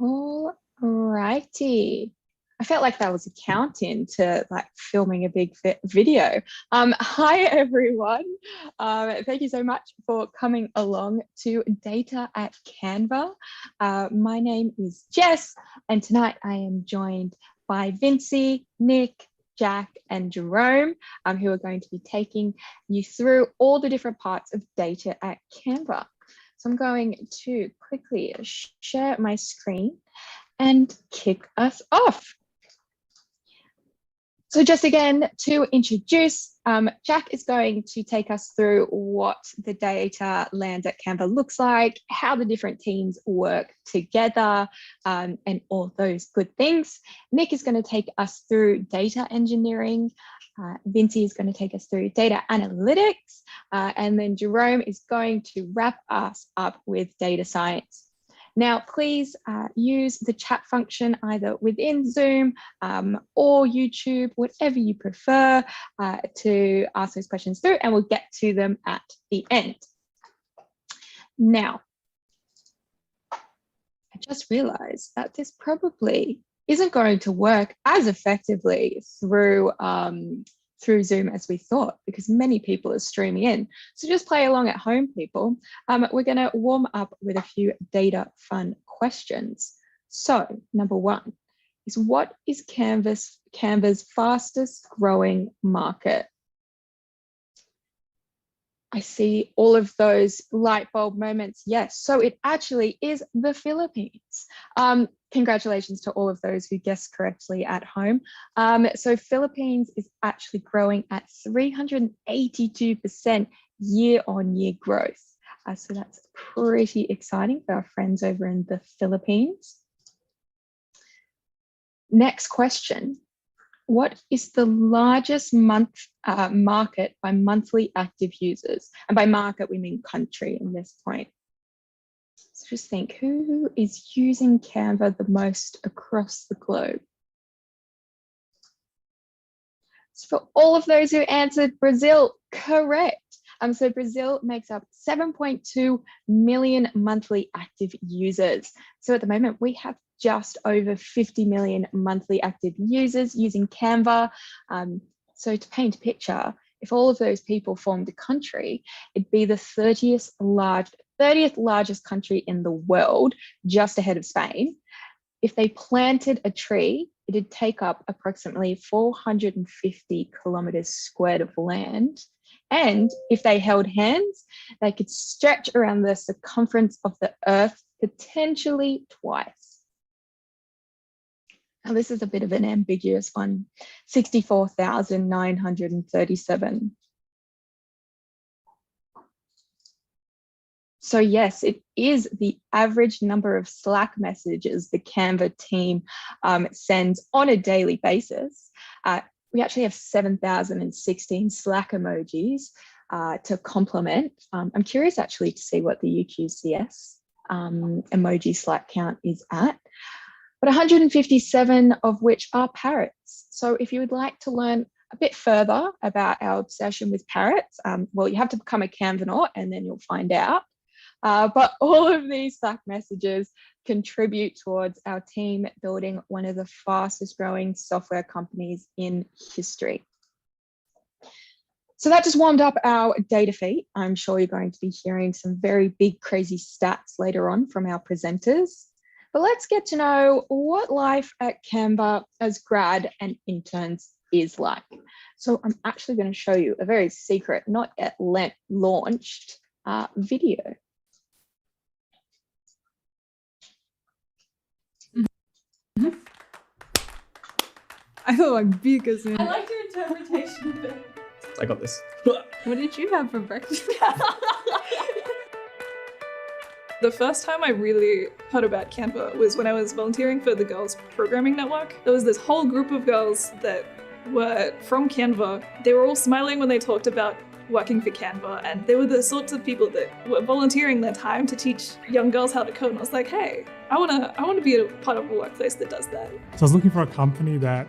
All righty. I felt like that was a count in to like filming a big video. Hi, everyone. Thank you so much for coming along to Data at Canva. My name is Jess, and tonight I am joined by Vincy, Nick, Jack, and Jerome, who are going to be taking you through all the different parts of Data at Canva. So I'm going to quickly share my screen and kick us off. So just again, to introduce, Jack is going to take us through what the data land at Canva looks like, how the different teams work together, and all those good things. Nick is going to take us through data engineering. Vincy is going to take us through data analytics, and then Jerome is going to wrap us up with data science. Now, please use the chat function either within Zoom or YouTube, whatever you prefer, to ask those questions through, and we'll get to them at the end. Now, I just realized that this probably isn't going to work as effectively through Zoom as we thought, because many people are streaming in. So just play along at home, people. We're going to warm up with a few data fun questions. So number one is, what is Canva's fastest growing market? I see all of those light bulb moments. Yes, so it actually is the Philippines. Congratulations to all of those who guessed correctly at home. So Philippines is actually growing at 382% year-on-year growth. So that's pretty exciting for our friends over in the Philippines. Next question. What is the largest market by monthly active users? And by market, we mean country in this point. So just think, who is using Canva the most across the globe? So for all of those who answered Brazil, correct. So Brazil makes up 7.2 million monthly active users. So at the moment, we have just over 50 million monthly active users using Canva. So to paint a picture, if all of those people formed a country, it'd be the 30th largest country in the world, just ahead of Spain. If they planted a tree, it'd take up approximately 450 kilometers squared of land. And if they held hands, they could stretch around the circumference of the earth potentially twice. Now, this is a bit of an ambiguous one, 64,937. So yes, it is the average number of Slack messages the Canva team sends on a daily basis. We actually have 7,016 Slack emojis to complement. I'm curious actually to see what the UQCS emoji Slack count is at, but 157 of which are parrots. So if you would like to learn a bit further about our obsession with parrots, well, you have to become a Canvanaut and then you'll find out. But all of these Slack messages contribute towards our team building one of the fastest growing software companies in history. So that just warmed up our data feed. I'm sure you're going to be hearing some very big, crazy stats later on from our presenters. But let's get to know what life at Canva as grad and interns is like. So I'm actually going to show you a very secret, not yet launched video. I feel like big as in. I like your interpretation of it. I got this. What did you have for breakfast? The first time I really heard about Canva was when I was volunteering for the Girls Programming Network. There was this whole group of girls that were from Canva. They were all smiling when they talked about working for Canva, and they were the sorts of people that were volunteering their time to teach young girls how to code. And I was like, hey, I wanna be a part of a workplace that does that. So I was looking for a company that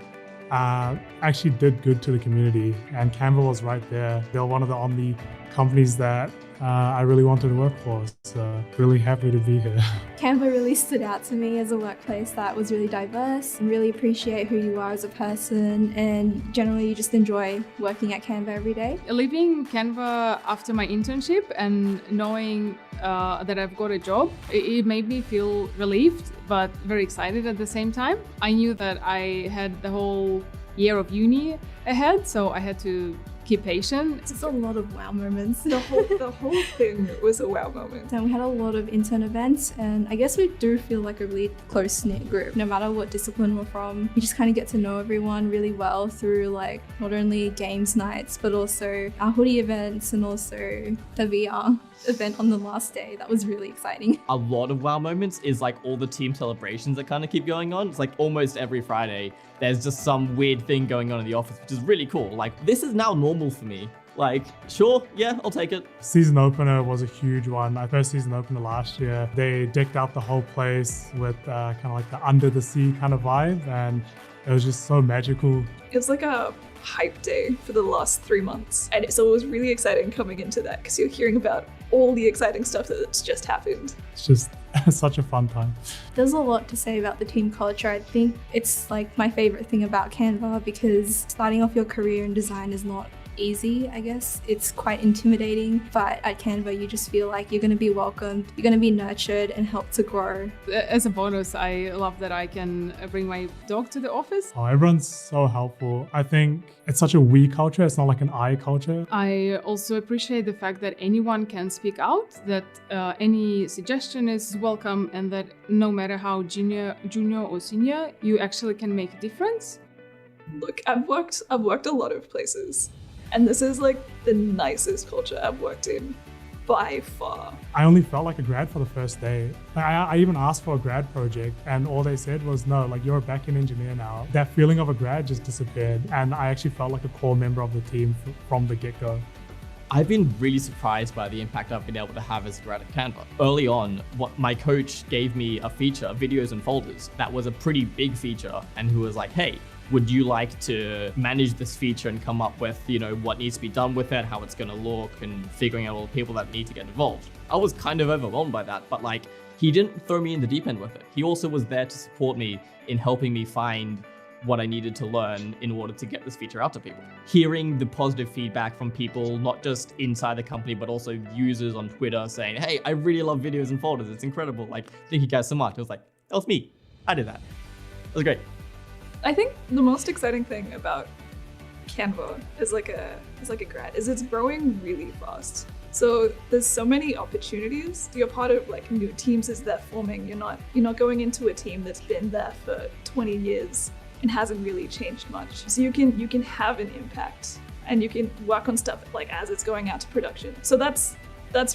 actually did good to the community, and Canva was right there. They were one of the only companies that I really wanted to work for. So really happy to be here. Canva really stood out to me as a workplace that was really diverse and really appreciate who you are as a person, and generally just enjoy working at Canva every day. Leaving Canva after my internship and knowing that I've got a job, it made me feel relieved but very excited at the same time. I knew that I had the whole year of uni ahead, so I had to keep patient. It's just a lot of wow moments. The whole thing was a wow moment. And we had a lot of intern events, and I guess we do feel like a really close-knit group. No matter what discipline we're from, we just kind of get to know everyone really well through like not only games nights, but also our hoodie events and also the VR event on the last day. That was really exciting. A lot of wow moments is like all the team celebrations that kind of keep going on. It's like almost every Friday, there's just some weird thing going on in the office, which is really cool. Like, this is now normal for me. Like, sure, yeah, I'll take it. Season opener was a huge one. My first season opener last year, they decked out the whole place with kind of like the under the sea kind of vibe, and it was just so magical. It was like a hype day for the last 3 months. And so it was really exciting coming into that because you're hearing about all the exciting stuff that's just happened. It's just such a fun time. There's a lot to say about the team culture. I think it's like my favorite thing about Canva, because starting off your career in design is not easy, I guess. It's quite intimidating, but at Canva you just feel like you're going to be welcomed, you're going to be nurtured and helped to grow. As a bonus, I love that I can bring my dog to the office. Oh, everyone's so helpful. I think it's such a we culture. It's not like an I culture. I also appreciate the fact that anyone can speak out, that any suggestion is welcome, and that no matter how junior or senior, you actually can make a difference. Look, I've worked a lot of places, and this is like the nicest culture I've worked in by far. I only felt like a grad for the first day. I even asked for a grad project, and all they said was, no, like, you're a backend engineer now. That feeling of a grad just disappeared, and I actually felt like a core member of the team from the get-go. I've been really surprised by the impact I've been able to have as a grad at Canva. Early on, what my coach gave me a feature, videos and folders, that was a pretty big feature, and who was like, hey, would you like to manage this feature and come up with, what needs to be done with it, how it's going to look, and figuring out all the people that need to get involved. I was kind of overwhelmed by that, but like, he didn't throw me in the deep end with it. He also was there to support me in helping me find what I needed to learn in order to get this feature out to people. Hearing the positive feedback from people, not just inside the company, but also users on Twitter saying, hey, I really love videos and folders. It's incredible. Like, thank you guys so much. It was like, that was me. I did that. It was great. I think the most exciting thing about Canva as like a grad is it's growing really fast. So there's so many opportunities. You're part of like new teams as they're forming. You're not going into a team that's been there for 20 years and hasn't really changed much. So you can have an impact, and you can work on stuff like as it's going out to production. So that's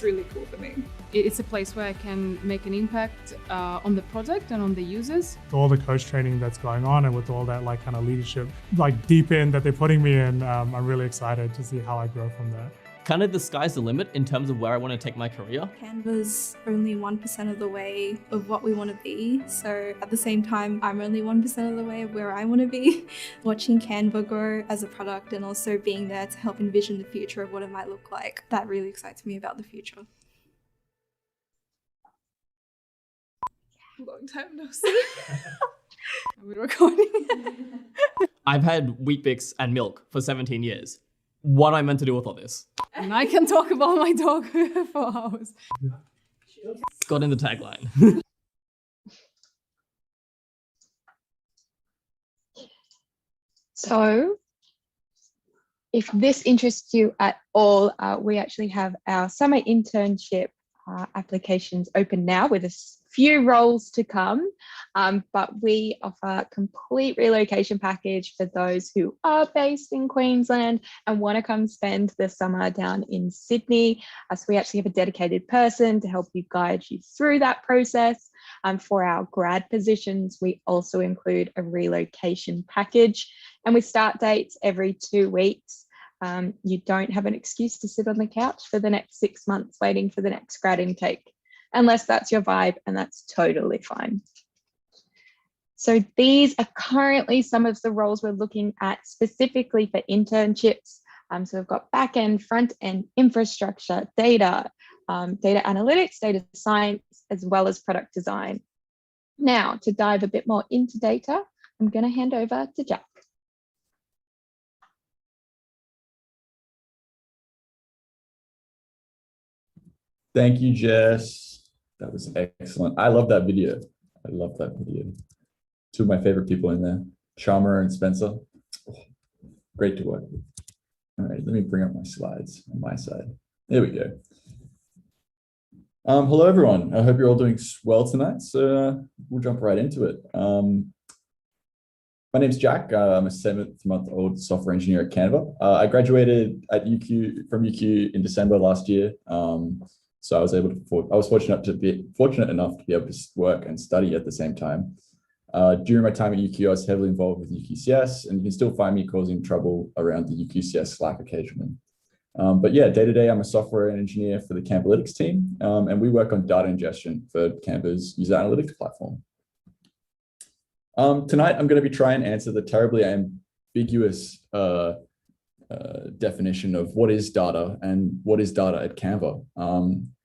really cool for me. It's a place where I can make an impact on the project and on the users. With all the coach training that's going on, and with all that like kind of leadership, like deep in that they're putting me in, I'm really excited to see how I grow from that. Kind of the sky's the limit in terms of where I want to take my career. Canva's only 1% of the way of what we want to be. So at the same time, I'm only 1% of the way of where I want to be. Watching Canva grow as a product and also being there to help envision the future of what it might look like, that really excites me about the future. Long time no see. Are we recording? I've had Weet-Bix and milk for 17 years. What am I meant to do with all this? And I can talk about my dog for hours. Got in the tagline. So if this interests you at all, we actually have our summer internship applications open now with a few roles to come, but we offer complete relocation package for those who are based in Queensland and want to come spend the summer down in Sydney. So we actually have a dedicated person to help you guide you through that process. For our grad positions, we also include a relocation package, and with start dates every 2 weeks. You don't have an excuse to sit on the couch for the next 6 months waiting for the next grad intake, unless that's your vibe, and that's totally fine. So these are currently some of the roles we're looking at specifically for internships. So we've got backend, front end, infrastructure, data, data analytics, data science, as well as product design. Now, to dive a bit more into data, I'm going to hand over to Jack. Thank you, Jess. That was excellent. I love that video. I love that video. Two of my favorite people in there, Charmer and Spencer. Oh, great to work with. All right, let me bring up my slides on my side. There we go. Hello, everyone. I hope you're all doing well tonight. So we'll jump right into it. My name's Jack. I'm a 7th-month-old software engineer at Canva. I graduated at from UQ in December last year. So I was fortunate enough to be able to work and study at the same time. During my time at UQ, I was heavily involved with UQCS, and you can still find me causing trouble around the UQCS Slack occasionally. But yeah, day to day, I'm a software engineer for the Canva Analytics team, and we work on data ingestion for Canva's user analytics platform. Tonight, I'm going to be trying to answer the terribly ambiguous definition of what is data and what is data at Canva.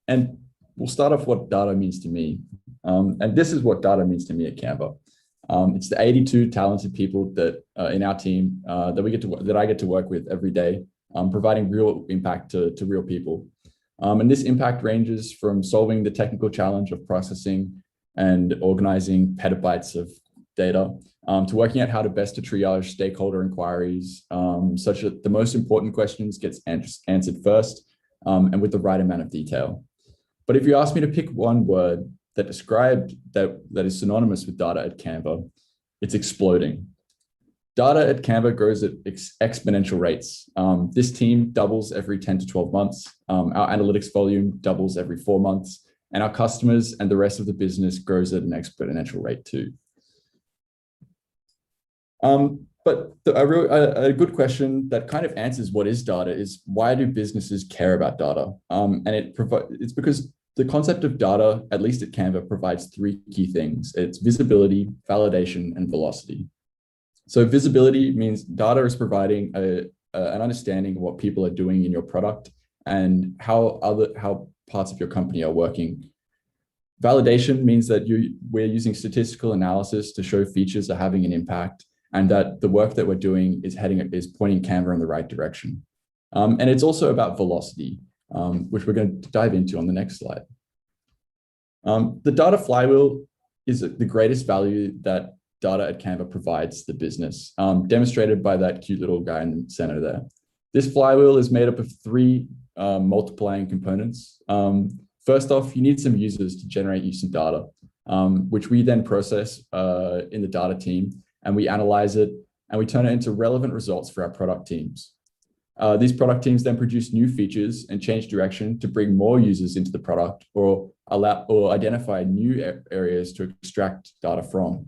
And we'll start off what data means to me. And this is what data means to me at Canva. It's the 82 talented people that in our team that I get to work with every day, providing real impact to real people. And this impact ranges from solving the technical challenge of processing and organizing petabytes of data, to working out how to best to triage stakeholder inquiries, such that the most important questions gets answered first, and with the right amount of detail. But if you ask me to pick one word that is synonymous with data at Canva, it's exploding. Data at Canva grows at exponential rates. This team doubles every 10 to 12 months. Our analytics volume doubles every 4 months, and our customers and the rest of the business grows at an exponential rate too. But a good question that kind of answers what is data is, why do businesses care about data? And it's because the concept of data, at least at Canva, provides 3 key things. It's visibility, validation, and velocity. So visibility means data is providing an understanding of what people are doing in your product and how parts of your company are working. Validation means that we're using statistical analysis to show features are having an impact, and that the work that we're doing is pointing Canva in the right direction. And it's also about velocity, which we're going to dive into on the next slide. The data flywheel is the greatest value that data at Canva provides the business, demonstrated by that cute little guy in the center there. This flywheel is made up of 3 multiplying components. First off, you need some users to generate you some data, which we then process in the data team, and we analyze it, and we turn it into relevant results for our product teams. These product teams then produce new features and change direction to bring more users into the product, or identify new areas to extract data from.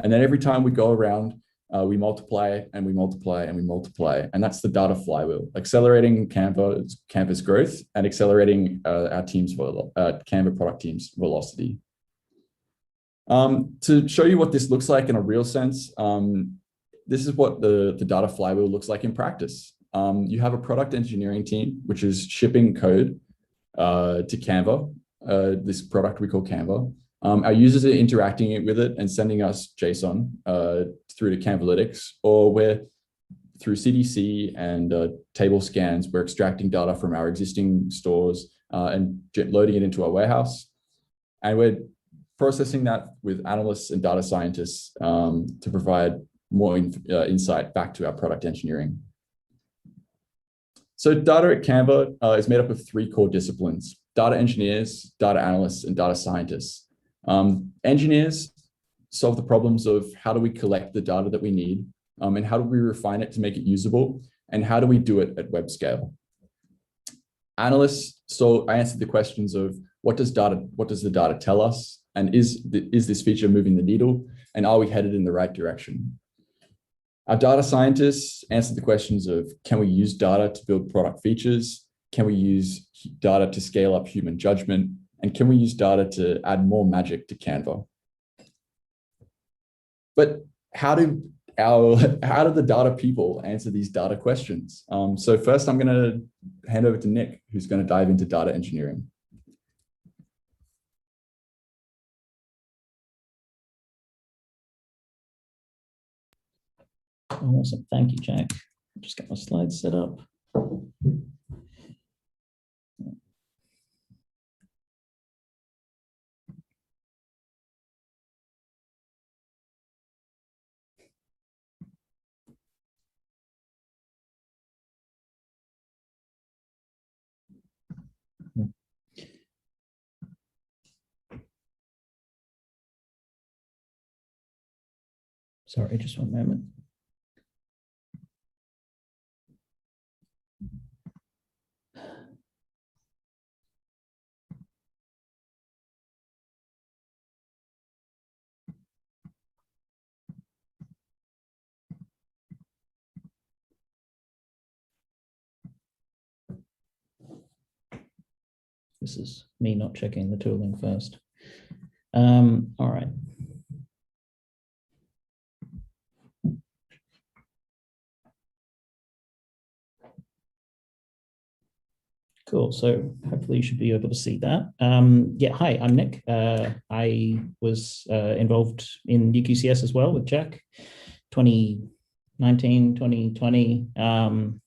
And then every time we go around, we multiply and we multiply and we multiply. And that's the data flywheel, accelerating Canva's growth and accelerating our Canva product team's velocity. To show you what this looks like in a real sense, this is what the data flywheel looks like in practice. You have a product engineering team, which is shipping code to Canva, this product we call Canva. Our users are interacting with it and sending us JSON through to Canvalytics, or through CDC and table scans, we're extracting data from our existing stores and loading it into our warehouse. And we're processing that with analysts and data scientists to provide more insight back to our product engineering. So data at Canva is made up of 3 core disciplines: data engineers, data analysts, and data scientists. Engineers solve the problems of how do we collect the data that we need, and how do we refine it to make it usable, and how do we do it at web scale. Analysts, so I answered the questions of what does the data tell us, and is this feature moving the needle, and are we headed in the right direction? Our data scientists answered the questions of, can we use data to build product features? Can we use data to scale up human judgment? And can we use data to add more magic to Canva? But how do the data people answer these data questions? So first I'm going to hand over to Nick, who's going to dive into data engineering. Awesome. Thank you, Jack. I'll just get my slides set up. Sorry, just one moment. This is me not checking the tooling first. All right. Cool. So hopefully you should be able to see that. Yeah, hi, I'm Nick. I was involved in UQCS as well with Jack, 2019, 2020. And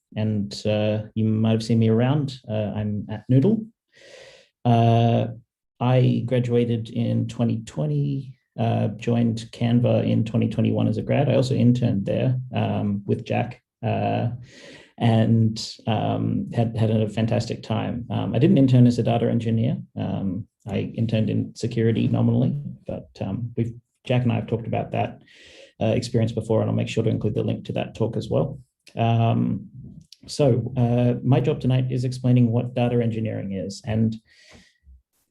you might have seen me around. I'm at Noodle. I graduated in 2020, joined Canva in 2021 as a grad. I also interned there with Jack. And had a fantastic time. I didn't intern as a data engineer. I interned in security nominally, but Jack and I have talked about that experience before, and I'll make sure to include the link to that talk as well. So my job tonight is explaining what data engineering is, and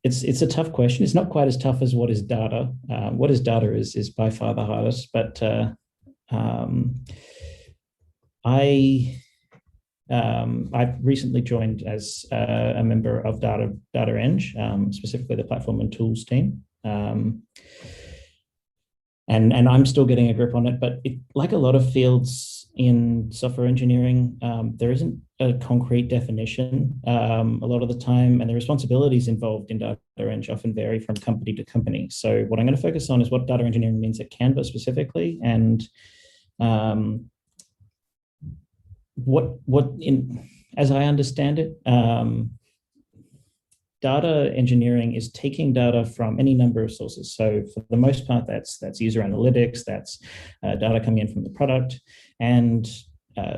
it's a tough question. It's not quite as tough as what is data. What is data is by far the hardest, but I've recently joined as a member of Data Eng, specifically the platform and tools team. And I'm still getting a grip on it, but like a lot of fields in software engineering, there isn't a concrete definition a lot of the time, and the responsibilities involved in Data Eng often vary from company to company. So what I'm going to focus on is what data engineering means at Canva specifically, and as I understand it, data engineering is taking data from any number of sources. So for the most part, that's user analytics, that's data coming in from the product, and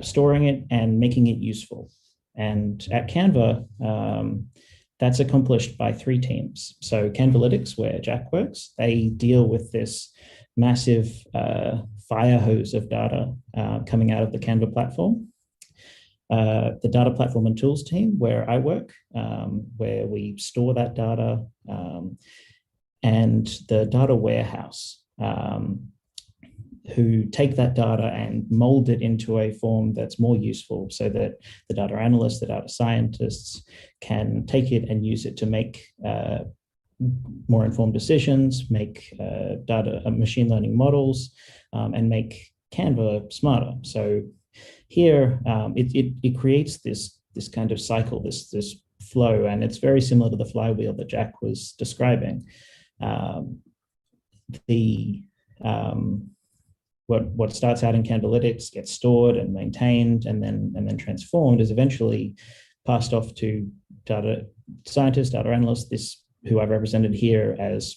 storing it and making it useful. And at Canva, that's accomplished by 3 teams. So Canvalytics, where Jack works, they deal with this massive fire hose of data coming out of the Canva platform. The data platform and tools team, where I work, where we store that data, and the data warehouse, who take that data and mold it into a form that's more useful so that the data analysts, the data scientists can take it and use it to make more informed decisions, make machine learning models, and make Canva smarter. So here, it creates this kind of cycle, this flow, and it's very similar to the flywheel that Jack was describing. What starts out in Canvalytics gets stored and maintained, and then transformed, is eventually passed off to data scientists, data analysts, who I've represented here as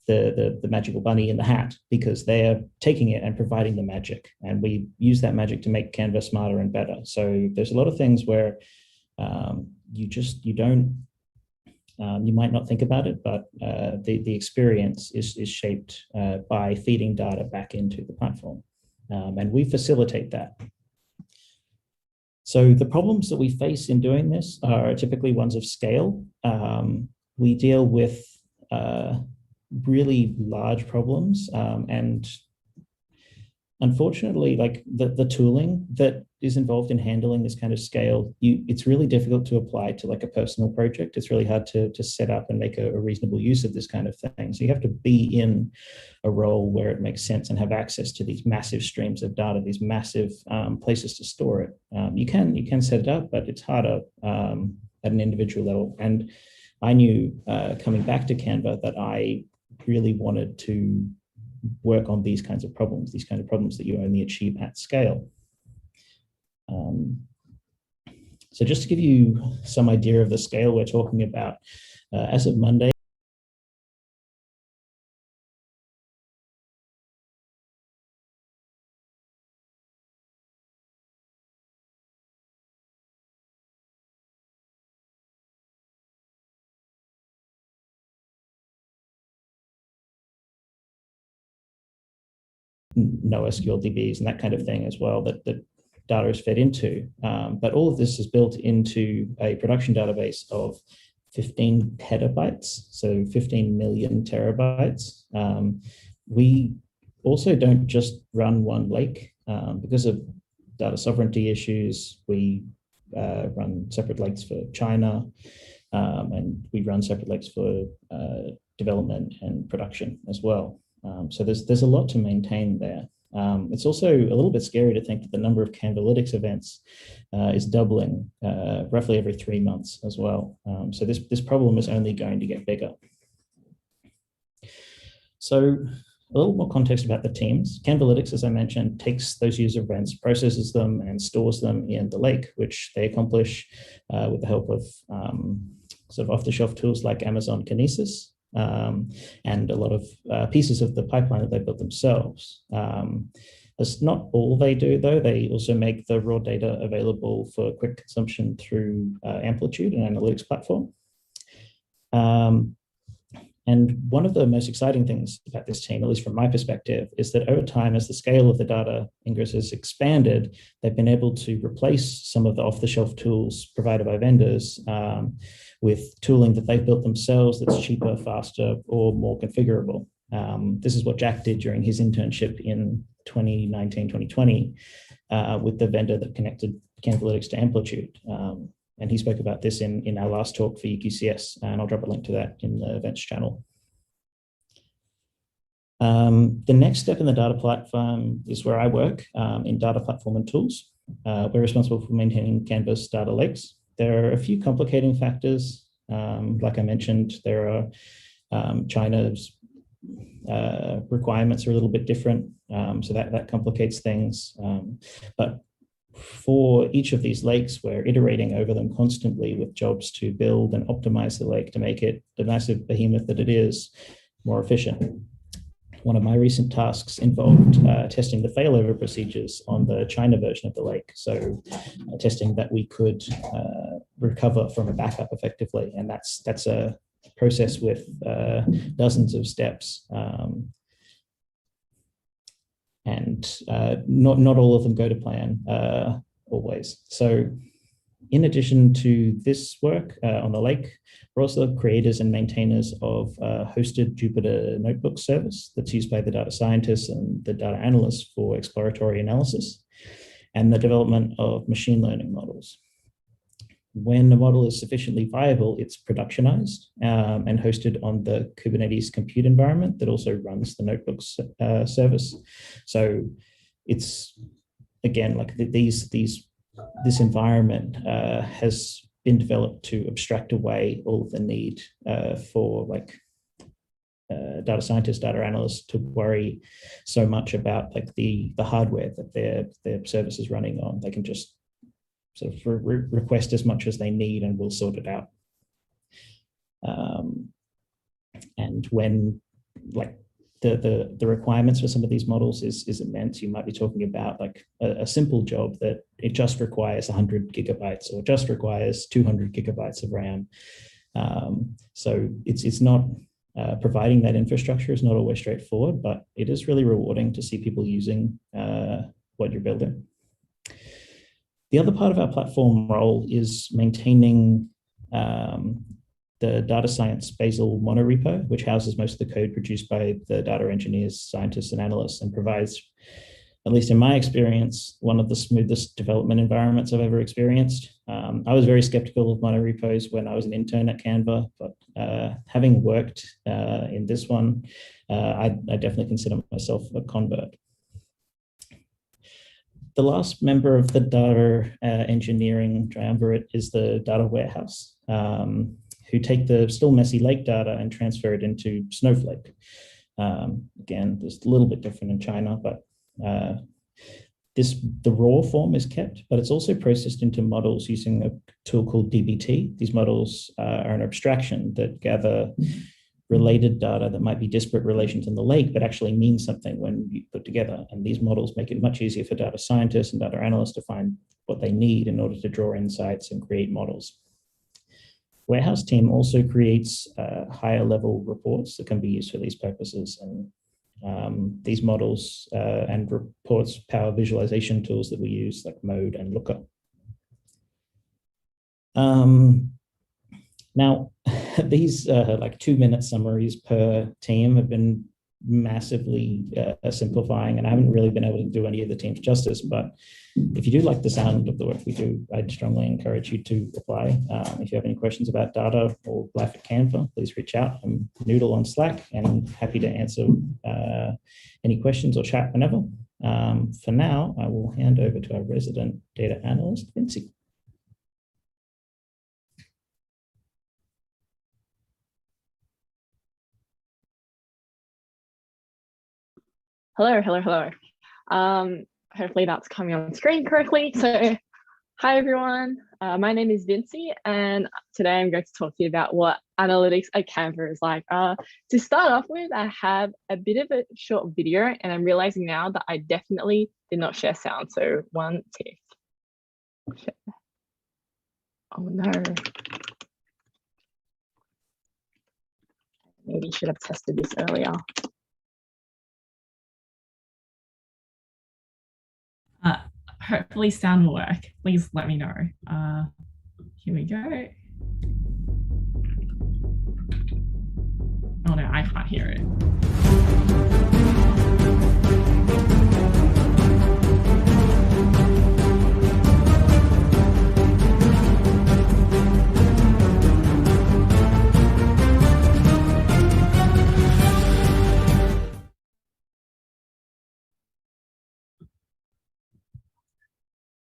the magical bunny in the hat, because they're taking it and providing the magic, and we use that magic to make Canva smarter and better. So there's a lot of things where you might not think about it, but the experience is shaped by feeding data back into the platform, and we facilitate that. So the problems that we face in doing this are typically ones of scale. We deal with really large problems, and unfortunately, like the tooling that is involved in handling this kind of scale, it's really difficult to apply to like a personal project. It's really hard to set up and make a reasonable use of this kind of thing. So you have to be in a role where it makes sense and have access to these massive streams of data, these massive places to store it. You can set it up, but it's harder at an individual level. And I knew coming back to Canva that I really wanted to work on these kinds of problems that you only achieve at scale. So just to give you some idea of the scale we're talking about, as of Monday, NoSQL DBs and that kind of thing as well that data is fed into. But all of this is built into a production database of 15 petabytes, so 15 million terabytes. We also don't just run one lake. Because of data sovereignty issues, we run separate lakes for China, and we run separate lakes for development and production as well. So there's a lot to maintain there. It's also a little bit scary to think that the number of Canvalytics events is doubling roughly every 3 months as well. So this problem is only going to get bigger. So a little more context about the teams. Canvalytics, as I mentioned, takes those user events, processes them, and stores them in the lake, which they accomplish with the help of sort of off-the-shelf tools like Amazon Kinesis. And a lot of pieces of the pipeline that they built themselves. That's not all they do, though. They also make the raw data available for quick consumption through Amplitude, an analytics platform. And one of the most exciting things about this team, at least from my perspective, is that over time, as the scale of the data ingress has expanded, they've been able to replace some of the off-the-shelf tools provided by vendors with tooling that they've built themselves that's cheaper, faster, or more configurable. This is what Jack did during his internship in 2019, 2020 with the vendor that connected Canvalytics to Amplitude. And he spoke about this in our last talk for UQCS, and I'll drop a link to that in the events channel. The next step in the data platform is where I work in data platform and tools. We're responsible for maintaining Canva's data lakes. There are a few complicating factors. Like I mentioned, there are China's requirements are a little bit different, so that complicates things. But for each of these lakes, we're iterating over them constantly with jobs to build and optimize the lake to make it, the massive behemoth that it is, more efficient. One of my recent tasks involved testing the failover procedures on the China version of the lake. So testing that we could recover from a backup effectively. And that's a process with dozens of steps. And not all of them go to plan always. So in addition to this work on the lake, we're also creators and maintainers of a hosted Jupyter notebook service that's used by the data scientists and the data analysts for exploratory analysis and the development of machine learning models. When a model is sufficiently viable, it's productionized and hosted on the Kubernetes compute environment that also runs the notebooks service. So it's, again, like this environment has been developed to abstract away all of the need for data scientists, data analysts to worry so much about like the hardware that their service is running on. They can just sort of request as much as they need and we'll sort it out. And when like the requirements for some of these models is immense, you might be talking about like a simple job that it just requires 100 gigabytes or just requires 200 gigabytes of RAM. So it's not providing that infrastructure is not always straightforward, but it is really rewarding to see people using what you're building. The other part of our platform role is maintaining the data science Bazel monorepo, which houses most of the code produced by the data engineers, scientists, and analysts, and provides, at least in my experience, one of the smoothest development environments I've ever experienced. I was very skeptical of monorepos when I was an intern at Canva, but having worked in this one, I definitely consider myself a convert. The last member of the data engineering triumvirate is the data warehouse, who take the still messy lake data and transfer it into Snowflake. Again, there's a little bit different in China, but the raw form is kept, but it's also processed into models using a tool called DBT. These models are an abstraction that gather related data that might be disparate relations in the lake, but actually mean something when you put together. And these models make it much easier for data scientists and data analysts to find what they need in order to draw insights and create models. Warehouse team also creates higher level reports that can be used for these purposes. And these models and reports power visualization tools that we use like Mode and Looker. Now, these like 2-minute summaries per team have been massively simplifying, and I haven't really been able to do any of the teams justice, but if you do like the sound of the work we do, I'd strongly encourage you to apply. If you have any questions about data or life at Canva, please reach out. I'm Noodle on Slack and happy to answer any questions or chat whenever. For now, I will hand over to our resident data analyst, Vinci. Hello. Hopefully that's coming on screen correctly. So hi everyone, my name is Vinci and today I'm going to talk to you about what analytics at Canva is like. To start off with, I have a bit of a short video and I'm realizing now that I definitely did not share sound. So one tick. Oh no. Maybe should have tested this earlier. Hopefully sound will work. Please let me know. Here we go. Oh no, I can't hear it.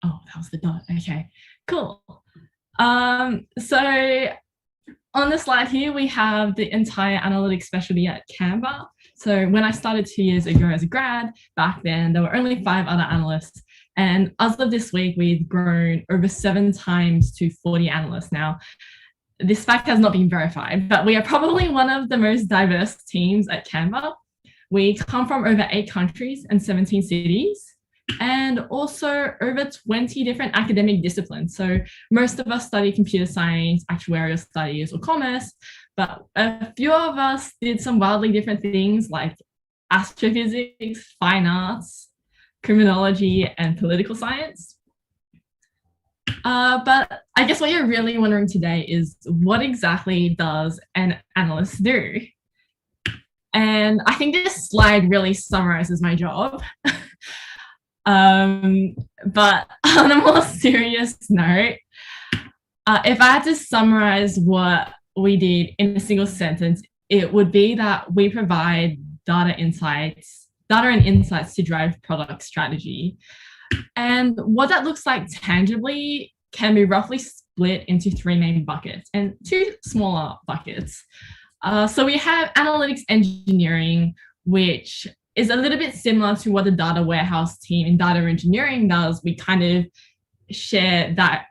Oh, that was the dot. Okay, cool. So on the slide here, we have the entire analytics specialty at Canva. So when I started 2 years ago as a grad, back then there were only 5 other analysts. And as of this week, we've grown over 7 times to 40 analysts now. This fact has not been verified, but we are probably one of the most diverse teams at Canva. We come from over 8 countries and 17 cities. And also over 20 different academic disciplines. So most of us study computer science, actuarial studies, or commerce, but a few of us did some wildly different things like astrophysics, fine arts, criminology, and political science. But I guess what you're really wondering today is what exactly does an analyst do? And I think this slide really summarizes my job. But on a more serious note, if I had to summarize what we did in a single sentence, it would be that we provide data and insights to drive product strategy. And what that looks like tangibly can be roughly split into 3 main buckets and 2 smaller buckets. So we have analytics engineering, which is a little bit similar to what the data warehouse team in data engineering does. We kind of share that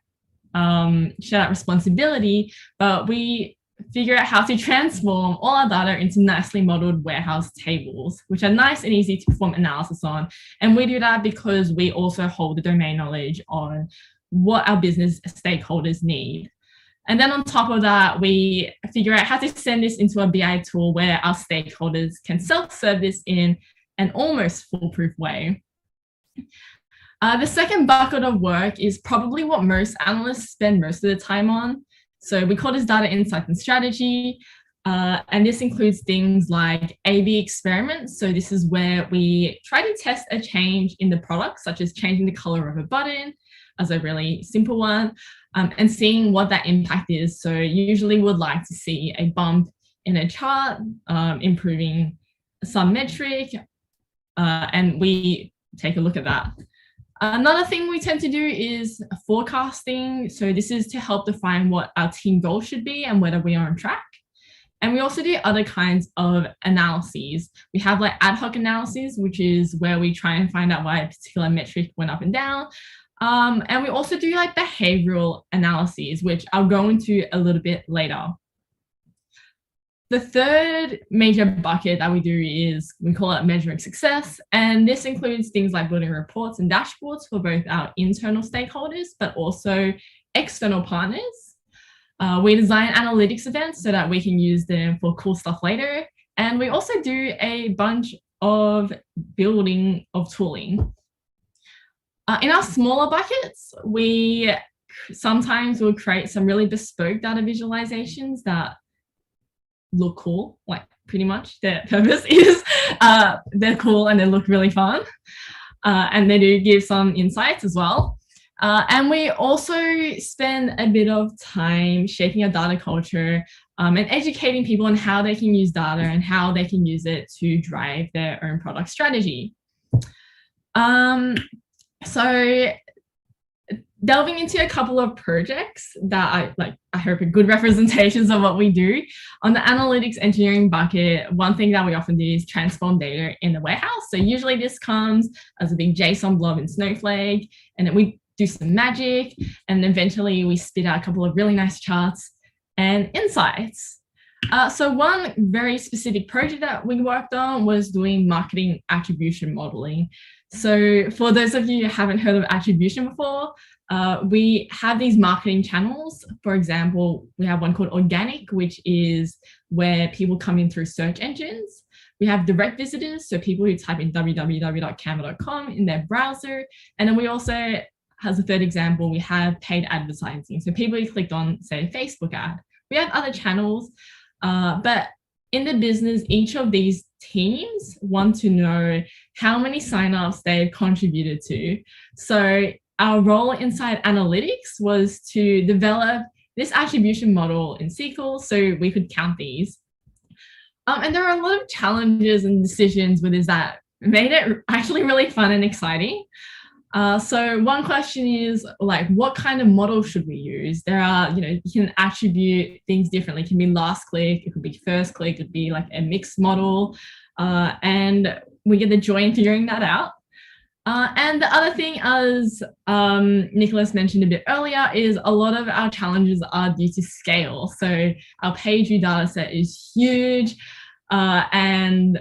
responsibility, but we figure out how to transform all our data into nicely modeled warehouse tables, which are nice and easy to perform analysis on. And we do that because we also hold the domain knowledge on what our business stakeholders need. And then on top of that, we figure out how to send this into a BI tool where our stakeholders can self-serve this in an almost foolproof way. The second bucket of work is probably what most analysts spend most of the time on. So we call this data insights and strategy. And this includes things like A/B experiments. So this is where we try to test a change in the product, such as changing the color of a button as a really simple one, and seeing what that impact is. So usually we'd like to see a bump in a chart, improving some metric, and we take a look at that. Another thing we tend to do is forecasting. So this is to help define what our team goal should be and whether we are on track. And we also do other kinds of analyses. We have like ad hoc analyses, which is where we try and find out why a particular metric went up and down. And we also do like behavioral analyses, which I'll go into a little bit later. The third major bucket that we do is, we call it measuring success. And this includes things like building reports and dashboards for both our internal stakeholders, but also external partners. We design analytics events so that we can use them for cool stuff later. And we also do a bunch of building of tooling. In our smaller buckets, we sometimes will create some really bespoke data visualizations that look cool, like pretty much their purpose is they're cool and they look really fun. And they do give some insights as well. And we also spend a bit of time shaping a data culture and educating people on how they can use data and how they can use it to drive their own product strategy. So delving into a couple of projects that I hope are good representations of what we do. On the analytics engineering bucket, one thing that we often do is transform data in the warehouse. So usually this comes as a big JSON blob in Snowflake, and then we do some magic, and eventually we spit out a couple of really nice charts and insights. So one very specific project that we worked on was doing marketing attribution modeling. So for those of you who haven't heard of attribution before, we have these marketing channels. For example, we have one called organic, which is where people come in through search engines. We have direct visitors, so people who type in www.canva.com in their browser. And then we also, as a third example, we have paid advertising. So people who clicked on, say, a Facebook ad. We have other channels, but in the business, each of these teams want to know how many signups they've contributed to. So our role inside analytics was to develop this attribution model in SQL so we could count these. And there are a lot of challenges and decisions with this that made it actually really fun and exciting. So one question is, like, what kind of model should we use? There are, you can attribute things differently. It can be last click, it could be first click, it could be like a mixed model. And we get the joy in figuring that out. And the other thing, as Nicholas mentioned a bit earlier, is a lot of our challenges are due to scale. So our page view data set is huge, and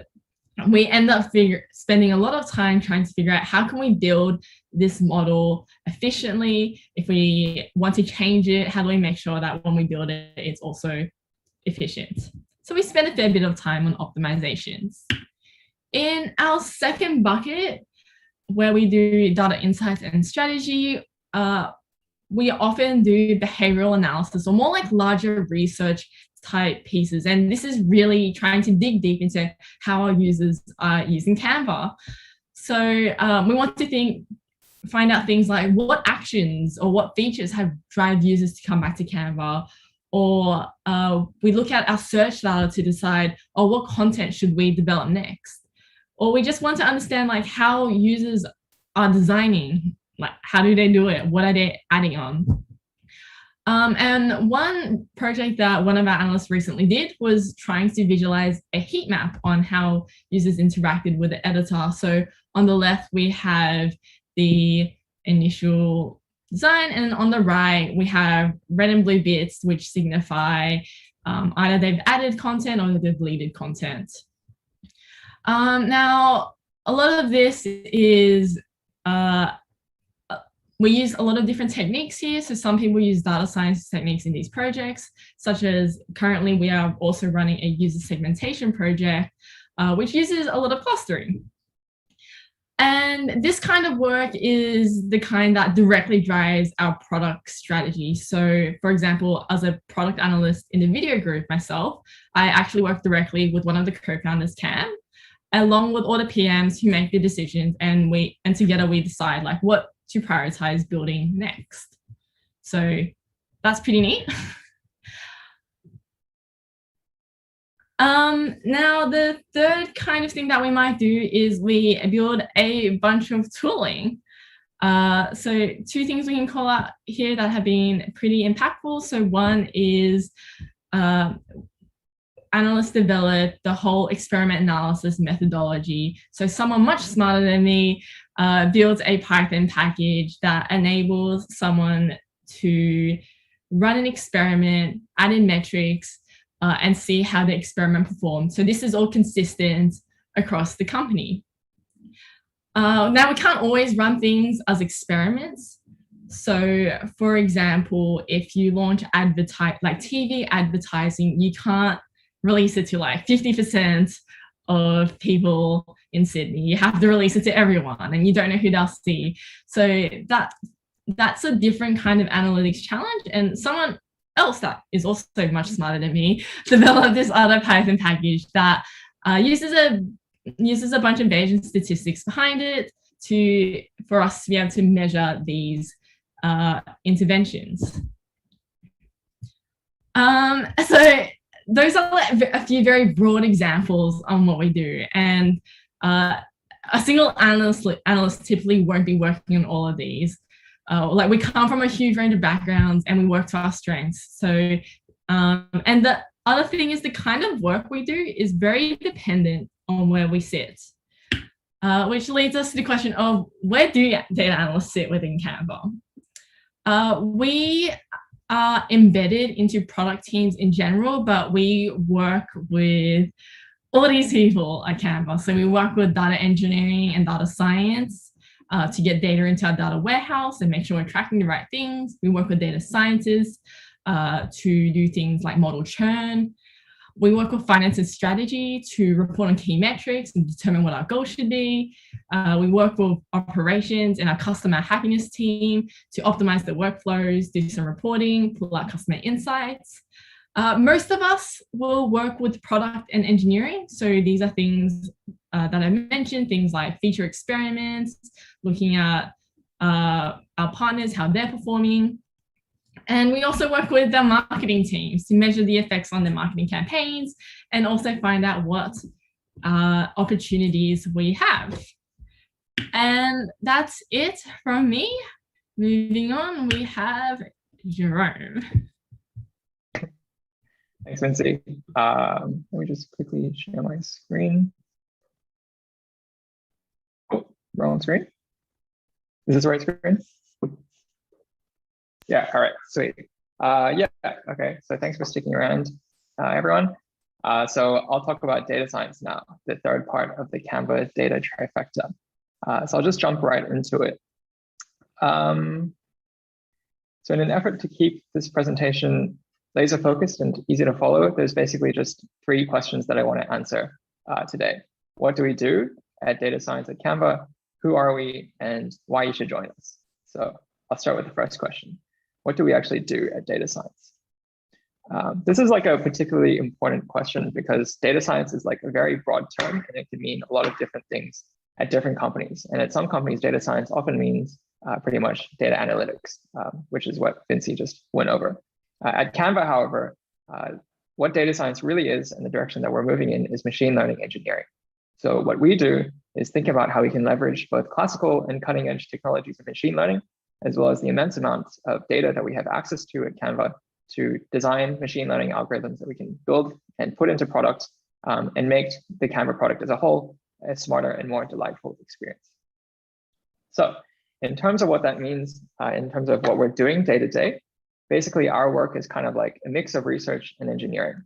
we end up spending a lot of time trying to figure out how can we build this model efficiently. If we want to change it, how do we make sure that when we build it, it's also efficient? So we spend a fair bit of time on optimizations. In our second bucket, where we do data insights and strategy, we often do behavioral analysis, or more like larger research type pieces. And this is really trying to dig deep into how our users are using Canva. So we want to find out things like what actions or what features have driven users to come back to Canva, or we look at our search data to decide, what content should we develop next? Or we just want to understand like how users are designing, like how do they do it? What are they adding on? And one project that one of our analysts recently did was trying to visualize a heat map on how users interacted with the editor. So on the left, we have the initial design, and on the right, we have red and blue bits, which signify either they've added content or they've deleted content. Now, a lot of this is, we use a lot of different techniques here. So some people use data science techniques in these projects, such as currently we are also running a user segmentation project, which uses a lot of clustering. And this kind of work is the kind that directly drives our product strategy. So for example, as a product analyst in the video group myself, I actually work directly with one of the co-founders, Cam, along with all the PMs who make the decisions, and together we decide like what to prioritize building next. So that's pretty neat. Now the third kind of thing that we might do is we build a bunch of tooling. So two things we can call out here that have been pretty impactful. So one is analysts developed the whole experiment analysis methodology. So someone much smarter than me builds a Python package that enables someone to run an experiment, add in metrics, and see how the experiment performs. So this is all consistent across the company. Now, we can't always run things as experiments. So, for example, if you launch like TV advertising, you can't release it to like 50% of people in Sydney. You have to release it to everyone, and you don't know who they'll see. So that's a different kind of analytics challenge. And someone else that is also much smarter than me developed this other Python package that uses a bunch of Bayesian statistics behind it for us to be able to measure these interventions. So those are a few very broad examples on what we do, and a single analyst typically won't be working on all of these. Like, we come from a huge range of backgrounds and we work to our strengths. So, and the other thing is the kind of work we do is very dependent on where we sit, which leads us to the question of, where do data analysts sit within Canva? We are embedded into product teams in general, but we work with all these people at Canva. So we work with data engineering and data science to get data into our data warehouse and make sure we're tracking the right things. We work with data scientists to do things like model churn. We work with finance and strategy to report on key metrics and determine what our goals should be. We work with operations and our customer happiness team to optimize the workflows, do some reporting, pull out customer insights. Most of us will work with product and engineering. So these are things that I mentioned, things like feature experiments, looking at our partners, how they're performing. And we also work with the marketing teams to measure the effects on their marketing campaigns and also find out what opportunities we have. And that's it from me. Moving on, we have Jerome. Thanks, Vinci. Let me just quickly share my screen. Oh, wrong screen. Is this the right screen? Yeah, all right, sweet. Yeah, okay, so thanks for sticking around, everyone. So I'll talk about data science now, the third part of the Canva data trifecta. So I'll just jump right into it. So in an effort to keep this presentation laser focused and easy to follow, there's basically just 3 questions that I want to answer today. What do we do at data science at Canva? Who are we, and why you should join us? So I'll start with the first question. What do we actually do at data science? This is like a particularly important question because data science is like a very broad term and it can mean a lot of different things at different companies. And at some companies, data science often means pretty much data analytics, which is what Vinci just went over. At Canva, however, what data science really is and the direction that we're moving in is machine learning engineering. So what we do is think about how we can leverage both classical and cutting edge technologies of machine learning, as well as the immense amounts of data that we have access to at Canva to design machine learning algorithms that we can build and put into products and make the Canva product as a whole a smarter and more delightful experience. So in terms of what that means, in terms of what we're doing day to day, basically our work is kind of like a mix of research and engineering.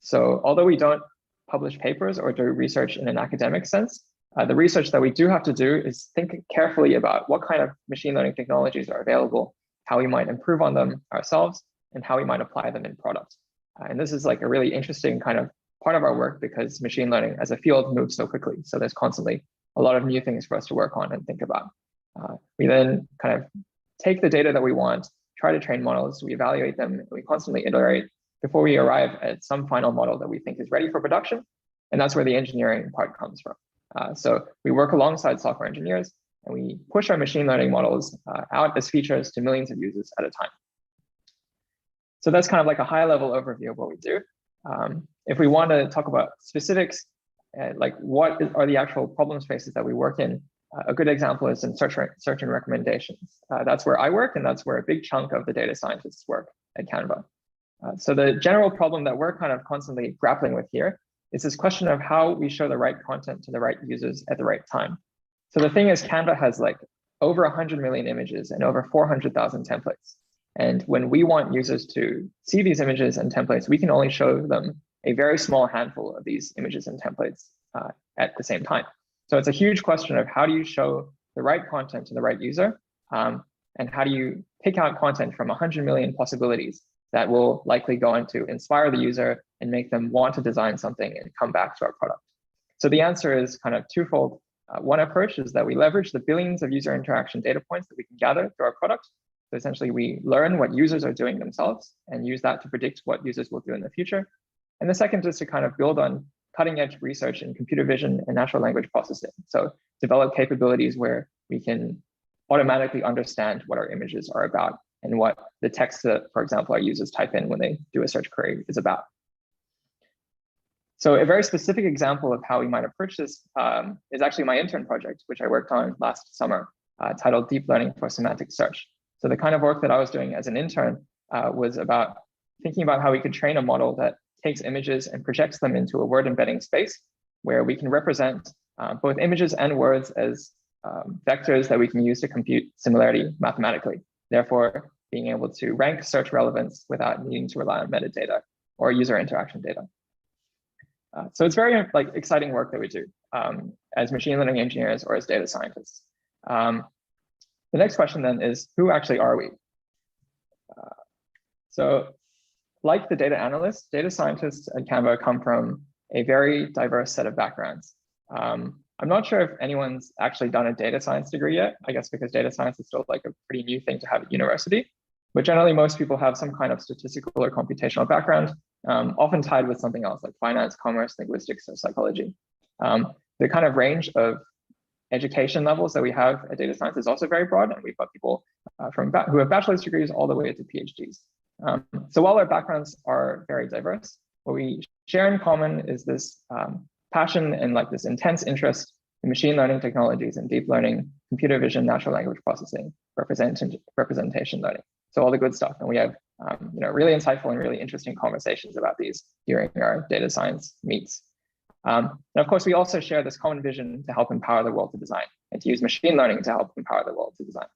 So although we don't publish papers or do research in an academic sense, the research that we do have to do is think carefully about what kind of machine learning technologies are available, how we might improve on them ourselves, and how we might apply them in product. And this is like a really interesting kind of part of our work because machine learning as a field moves so quickly. So there's constantly a lot of new things for us to work on and think about. We then kind of take the data that we want, try to train models, we evaluate them, we constantly iterate before we arrive at some final model that we think is ready for production. And that's where the engineering part comes from. So we work alongside software engineers and we push our machine learning models out as features to millions of users at a time. So that's kind of like a high level overview of what we do. If we want to talk about specifics, like what are the actual problem spaces that we work in, a good example is in search and recommendations. That's where I work and that's where a big chunk of the data scientists work at Canva. So the general problem that we're kind of constantly grappling with here is this question of how we show the right content to the right users at the right time. So the thing is, Canva has like over 100 million images and over 400,000 templates. And when we want users to see these images and templates, we can only show them a very small handful of these images and templates at the same time. So it's a huge question of how do you show the right content to the right user, and how do you pick out content from 100 million possibilities that will likely go on to inspire the user and make them want to design something and come back to our product. So the answer is kind of twofold. One approach is that we leverage the billions of user interaction data points that we can gather through our product. So essentially, we learn what users are doing themselves and use that to predict what users will do in the future. And the second is to kind of build on cutting edge research in computer vision and natural language processing. So develop capabilities where we can automatically understand what our images are about and what the text that, for example, our users type in when they do a search query is about. So a very specific example of how we might approach this is actually my intern project, which I worked on last summer, titled Deep Learning for Semantic Search. So the kind of work that I was doing as an intern was about thinking about how we could train a model that takes images and projects them into a word embedding space where we can represent both images and words as vectors that we can use to compute similarity mathematically, therefore being able to rank search relevance without needing to rely on metadata or user interaction data. So it's very exciting work that we do as machine learning engineers or as data scientists. The next question then is, who actually are we? So like the data analysts, data scientists at Canva come from a very diverse set of backgrounds. I'm not sure if anyone's actually done a data science degree yet, I guess because data science is still like a pretty new thing to have at university. But generally, most people have some kind of statistical or computational background, often tied with something else like finance, commerce, linguistics, or psychology. The kind of range of education levels that we have at data science is also very broad, and we've got people who have bachelor's degrees all the way to PhDs. So while our backgrounds are very diverse, what we share in common is this passion and like this intense interest in machine learning technologies and deep learning, computer vision, natural language processing, representation learning. So all the good stuff. And we have really insightful and really interesting conversations about these during our data science meets. And of course, we also share this common vision to help empower the world to design and to use machine learning to help empower the world to design.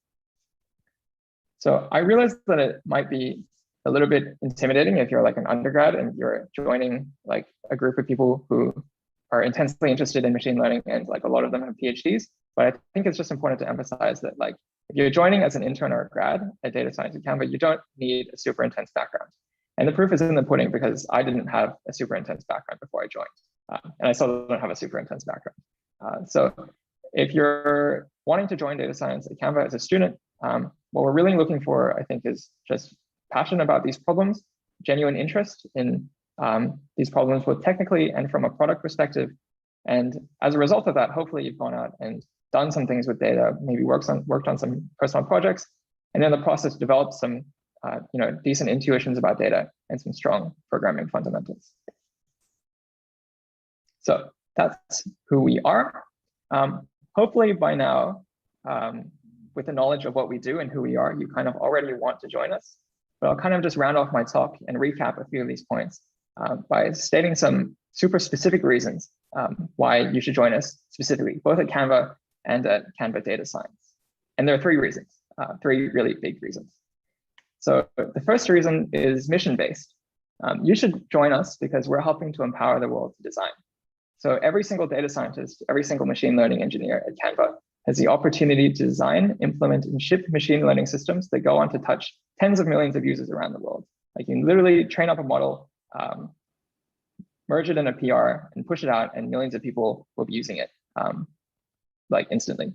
So I realized that it might be a little bit intimidating if you're like an undergrad and you're joining like a group of people who are intensely interested in machine learning, and like a lot of them have PhDs. But I think it's just important to emphasize that like if you're joining as an intern or a grad at data science at Canva, you don't need a super intense background. And the proof is in the pudding, because I didn't have a super intense background before I joined. And I still don't have a super intense background. So if you're wanting to join data science at Canva as a student, what we're really looking for, I think, is just passion about these problems, genuine interest in these problems, both technically and from a product perspective. And as a result of that, hopefully you've gone out and done some things with data, maybe worked on some personal projects, and in the process developed some decent intuitions about data and some strong programming fundamentals. So that's who we are. Hopefully by now, with the knowledge of what we do and who we are, you kind of already want to join us. But I'll kind of just round off my talk and recap a few of these points by stating some super specific reasons why you should join us specifically, both at Canva and at Canva Data Science. And there are three reasons, three really big reasons. So the first reason is mission-based. You should join us because we're helping to empower the world to design. So every single data scientist, every single machine learning engineer at Canva has the opportunity to design, implement, and ship machine learning systems that go on to touch tens of millions of users around the world. Like you can literally train up a model, merge it in a PR, and push it out, and millions of people will be using it like instantly.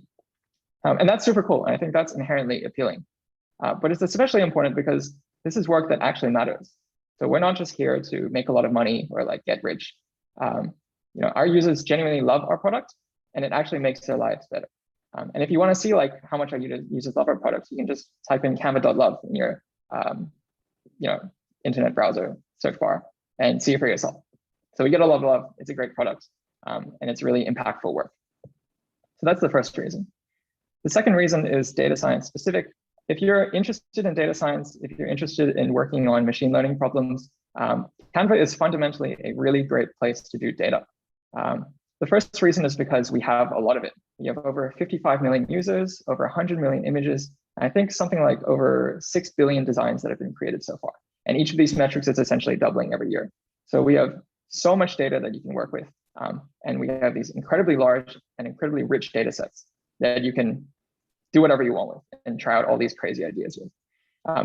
And that's super cool. And I think that's inherently appealing. But it's especially important because this is work that actually matters. So we're not just here to make a lot of money or like get rich. Our users genuinely love our product, and it actually makes their lives better. And if you want to see like how much our users love our product, you can just type in canva.love in your internet browser search bar and see it for yourself. So we get a lot of love. It's a great product, and it's really impactful work. So that's the first reason. The second reason is data science specific. if you're interested in data science, if you're interested in working on machine learning problems, Canva is fundamentally a really great place to do data. The first reason is because we have a lot of it. We have over 55 million users, over 100 million images, and I think something like over 6 billion designs that have been created so far. And each of these metrics is essentially doubling every year. So we have so much data that you can work with. And we have these incredibly large and incredibly rich data sets that you can do whatever you want with and try out all these crazy ideas with.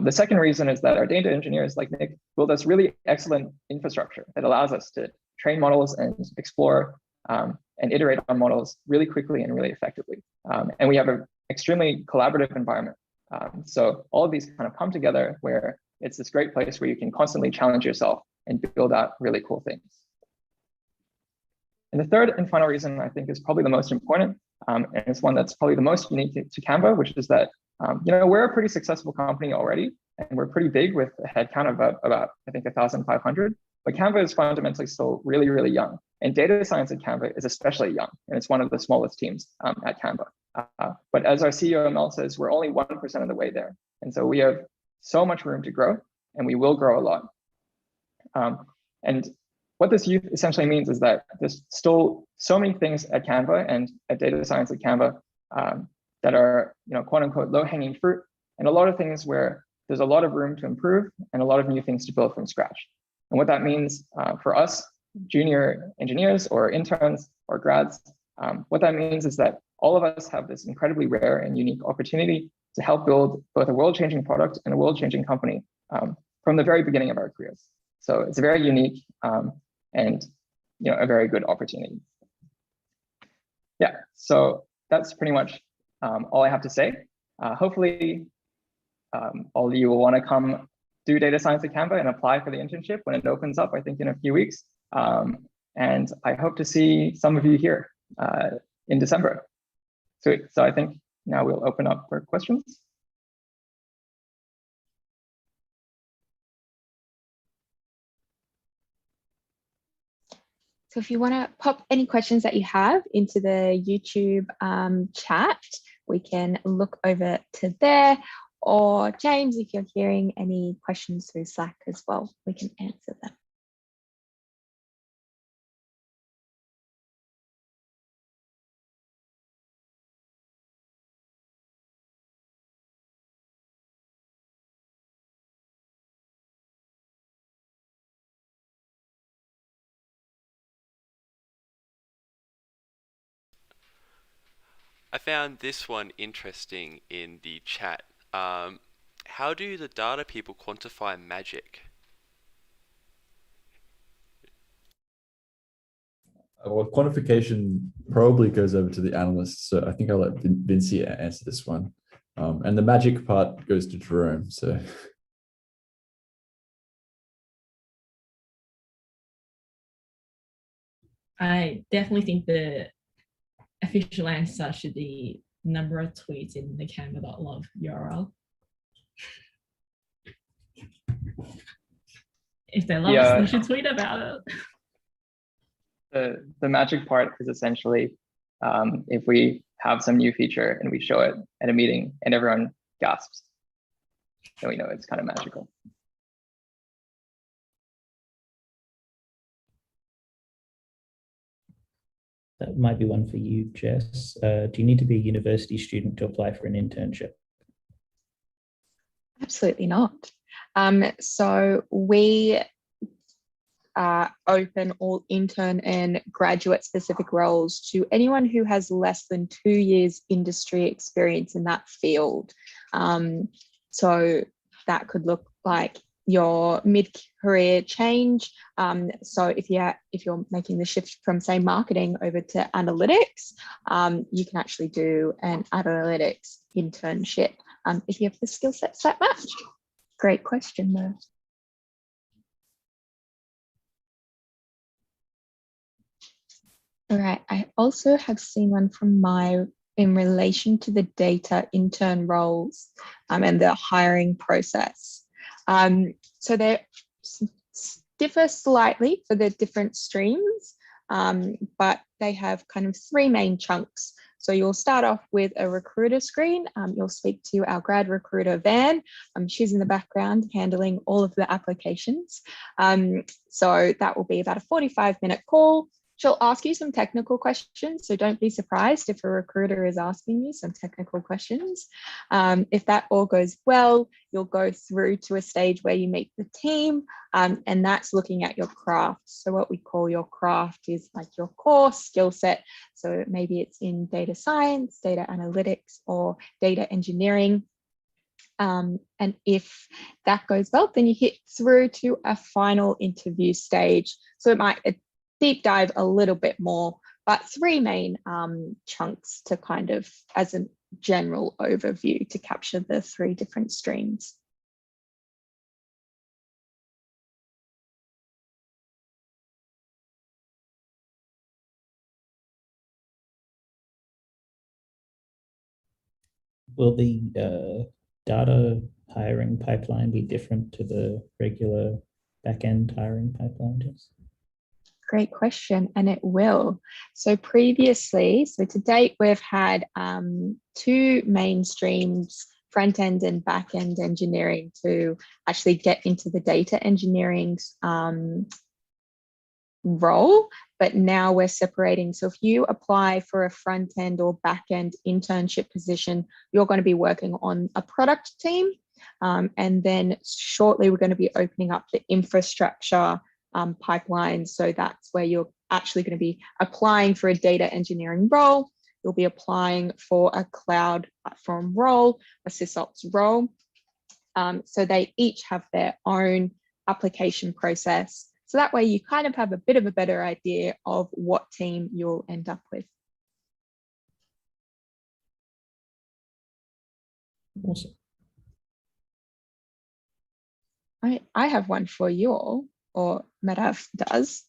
The second reason is that our data engineers like Nick build us really excellent infrastructure that allows us to train models and explore and iterate on models really quickly and really effectively. And we have an extremely collaborative environment. So all of these kind of come together where it's this great place where you can constantly challenge yourself and build out really cool things. And the third and final reason I think is probably the most important, and it's one that's probably the most unique to Canva, which is that we're a pretty successful company already, and we're pretty big with a headcount of about I think 1,500. But Canva is fundamentally still really, really young. And data science at Canva is especially young, and it's one of the smallest teams at Canva. But as our CEO Mel says, we're only 1% of the way there. And so we have so much room to grow, and we will grow a lot. And what this essentially means is that there's still so many things at Canva and at data science at Canva that are, quote unquote, low-hanging fruit, and a lot of things where there's a lot of room to improve and a lot of new things to build from scratch. And what that means for us, junior engineers or interns or grads, what that means is that all of us have this incredibly rare and unique opportunity to help build both a world-changing product and a world-changing company from the very beginning of our careers. So it's very unique and a very good opportunity. Yeah, so that's pretty much all I have to say. Hopefully, all of you will want to come do data science at Canva and apply for the internship when it opens up, I think in a few weeks. And I hope to see some of you here in December. So I think now we'll open up for questions. So if you want to pop any questions that you have into the YouTube chat, we can look over to there. Or James, if you're hearing any questions through Slack as well, we can answer them. I found this one interesting in the chat. How do the data people quantify magic? Well, quantification probably goes over to the analysts. So I think I'll let Vinci answer this one. And the magic part goes to Jerome. So I definitely think the official answer should be number of tweets in the canva.love URL. If they love us, they should tweet about it. The magic part is essentially if we have some new feature and we show it at a meeting and everyone gasps, then we know it's kind of magical. That might be one for you, Jess. Do you need to be a university student to apply for an internship? Absolutely not. So we open all intern and graduate specific roles to anyone who has less than 2 years industry experience in that field. So that could look like your mid-career change. So if you're making the shift from, say, marketing over to analytics, you can actually do an analytics internship if you have the skill sets that match. Great question, though. All right, I also have seen one from in relation to the data intern roles and the hiring process. So they differ slightly for the different streams, but they have kind of 3 main chunks. So you'll start off with a recruiter screen. You'll speak to our grad recruiter, Van. She's in the background handling all of the applications. So that will be about a 45-minute call. She'll ask you some technical questions, so don't be surprised if a recruiter is asking you some technical questions. If that all goes well, you'll go through to a stage where you meet the team, and that's looking at your craft. So what we call your craft is like your core skill set. So maybe it's in data science, data analytics, or data engineering. And if that goes well, then you hit through to a final interview stage. So it might deep dive a little bit more, but 3 main chunks to kind of, as a general overview, to capture the 3 different streams. Will the data hiring pipeline be different to the regular backend hiring pipeline, Jess? Great question, and it will. So previously, so to date, we've had 2 main streams, front end and back end engineering, to actually get into the data engineering role. But now we're separating. So if you apply for a front end or back end internship position, you're going to be working on a product team. And then shortly, we're going to be opening up the infrastructure pipeline. So that's where you're actually going to be applying for a data engineering role. You'll be applying for a cloud platform role, a SysOps role. So they each have their own application process. So that way you kind of have a bit of a better idea of what team you'll end up with. Awesome. I have one for you all, or Madhav does.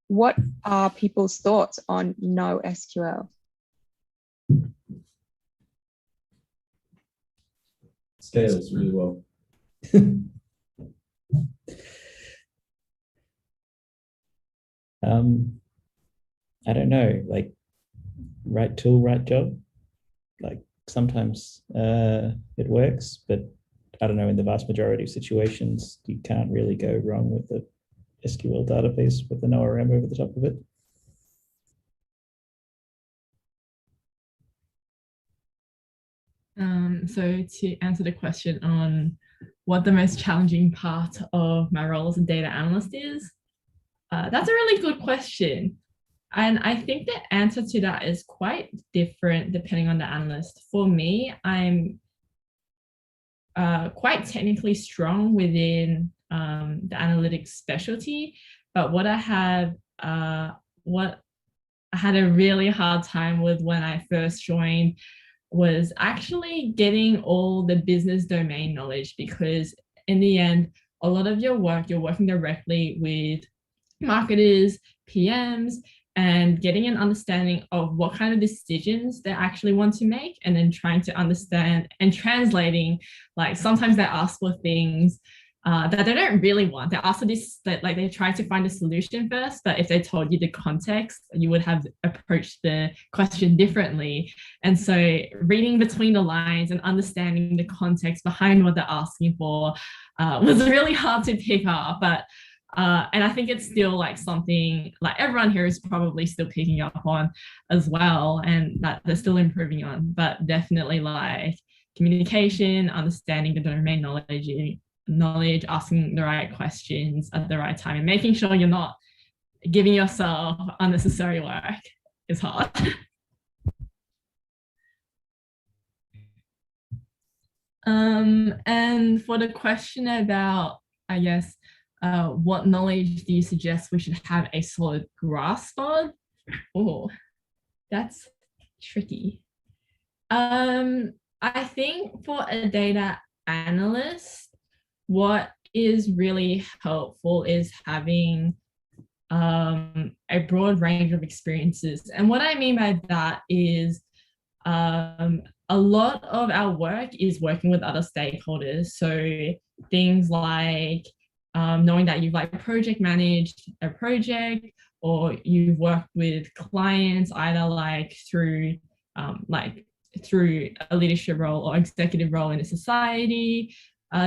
What are people's thoughts on NoSQL? Scales really well. I don't know, like right tool, right job. Like sometimes it works, but I don't know, in the vast majority of situations, you can't really go wrong with the SQL database with an ORM over the top of it. So to answer the question on what the most challenging part of my role as a data analyst is, that's a really good question. And I think the answer to that is quite different depending on the analyst. For me, I'm quite technically strong within the analytics specialty, but what I had a really hard time with when I first joined was actually getting all the business domain knowledge, because in the end, a lot of your work, you're working directly with marketers, PMs, and getting an understanding of what kind of decisions they actually want to make, and then trying to understand and translating. Like sometimes they ask for things that they don't really want. They ask for this, that like they try to find a solution first, but if they told you the context, you would have approached the question differently. And so reading between the lines and understanding the context behind what they're asking for was really hard to pick up. But and I think it's still like something like everyone here is probably still picking up on as well, and that they're still improving on. But definitely like communication, understanding the domain knowledge, asking the right questions at the right time, and making sure you're not giving yourself unnecessary work is hard. And for the question about, I guess, what knowledge do you suggest we should have a solid grasp on? Oh, that's tricky. I think for a data analyst, what is really helpful is having a broad range of experiences. And what I mean by that is a lot of our work is working with other stakeholders. So things like knowing that you've like project managed a project, or you've worked with clients either like through like through a leadership role or executive role in a society.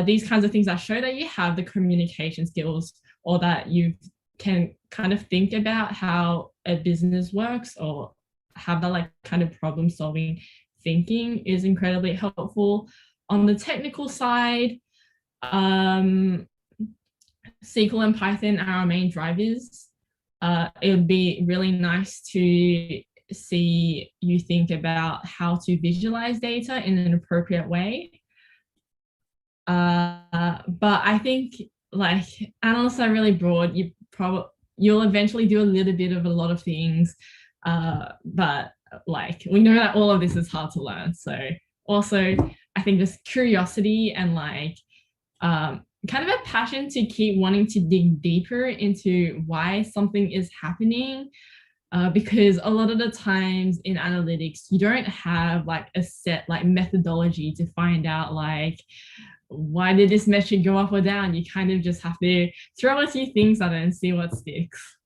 These kinds of things that show that you have the communication skills, or that you can kind of think about how a business works, or have that like kind of problem solving thinking, is incredibly helpful. On the technical side, SQL and Python are our main drivers. It would be really nice to see you think about how to visualize data in an appropriate way. But I think like analysts are really broad. You'll eventually do a little bit of a lot of things, but like we know that all of this is hard to learn. So also I think just curiosity and like kind of a passion to keep wanting to dig deeper into why something is happening. Because a lot of the times in analytics, you don't have like a set like methodology to find out like, why did this metric go up or down? You kind of just have to throw a few things at it and see what sticks.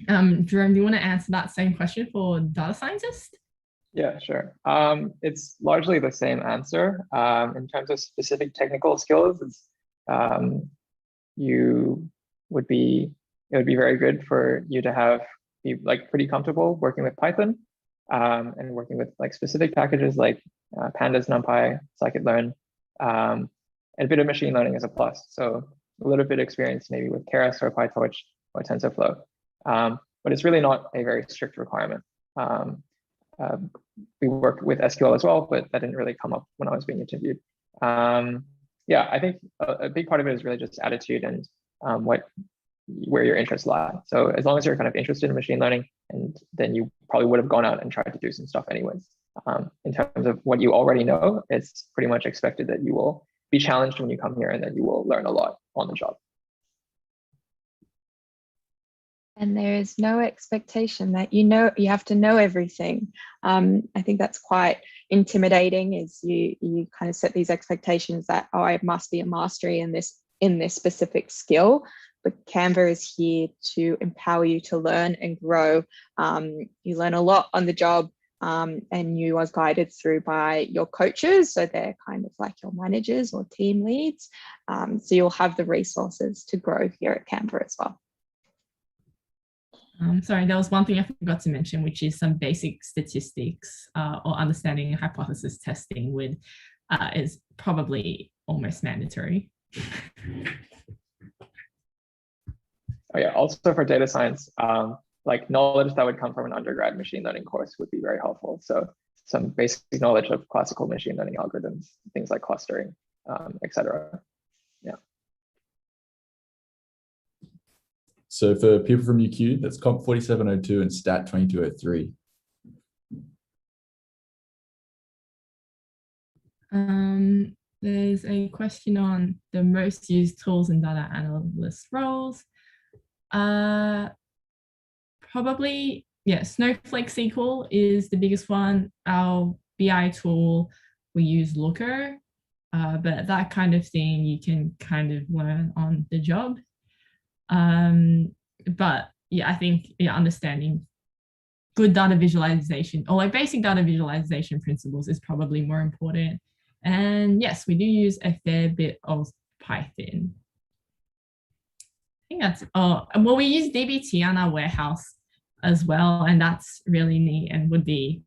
Jerome, do you want to answer that same question for data scientist? Yeah, sure. It's largely the same answer. In terms of specific technical skills, it's, it would be very good for you to be like pretty comfortable working with Python, and working with like specific packages like pandas, NumPy, scikit-learn, and a bit of machine learning is a plus. So a little bit of experience maybe with Keras or PyTorch or TensorFlow, but it's really not a very strict requirement. We worked with SQL as well, but that didn't really come up when I was being interviewed. Yeah, I think a big part of it is really just attitude and where your interests lie. So as long as you're kind of interested in machine learning, and then you probably would have gone out and tried to do some stuff anyways. In terms of what you already know, it's pretty much expected that you will be challenged when you come here, and that you will learn a lot on the job. And there is no expectation that you have to know everything. I think that's quite intimidating, is you kind of set these expectations that, oh, I must be a mastery in this specific skill. But Canva is here to empower you to learn and grow. You learn a lot on the job, and you are guided through by your coaches. So they're kind of like your managers or team leads. So you'll have the resources to grow here at Canva as well. Sorry, there was one thing I forgot to mention, which is some basic statistics or understanding hypothesis testing is probably almost mandatory. Oh yeah, also for data science, like knowledge that would come from an undergrad machine learning course would be very helpful. So some basic knowledge of classical machine learning algorithms, things like clustering, etc. Yeah. So for people from UQ, that's Comp 4702 and Stat 2203. There's a question on the most used tools in data analyst roles. Probably, yeah, Snowflake SQL is the biggest one. Our BI tool, we use Looker, but that kind of thing you can kind of learn on the job. But yeah, I think understanding good data visualization, or like basic data visualization principles, is probably more important. And yes, we do use a fair bit of Python. I think that's, well, we use DBT on our warehouse as well, and that's really neat and would be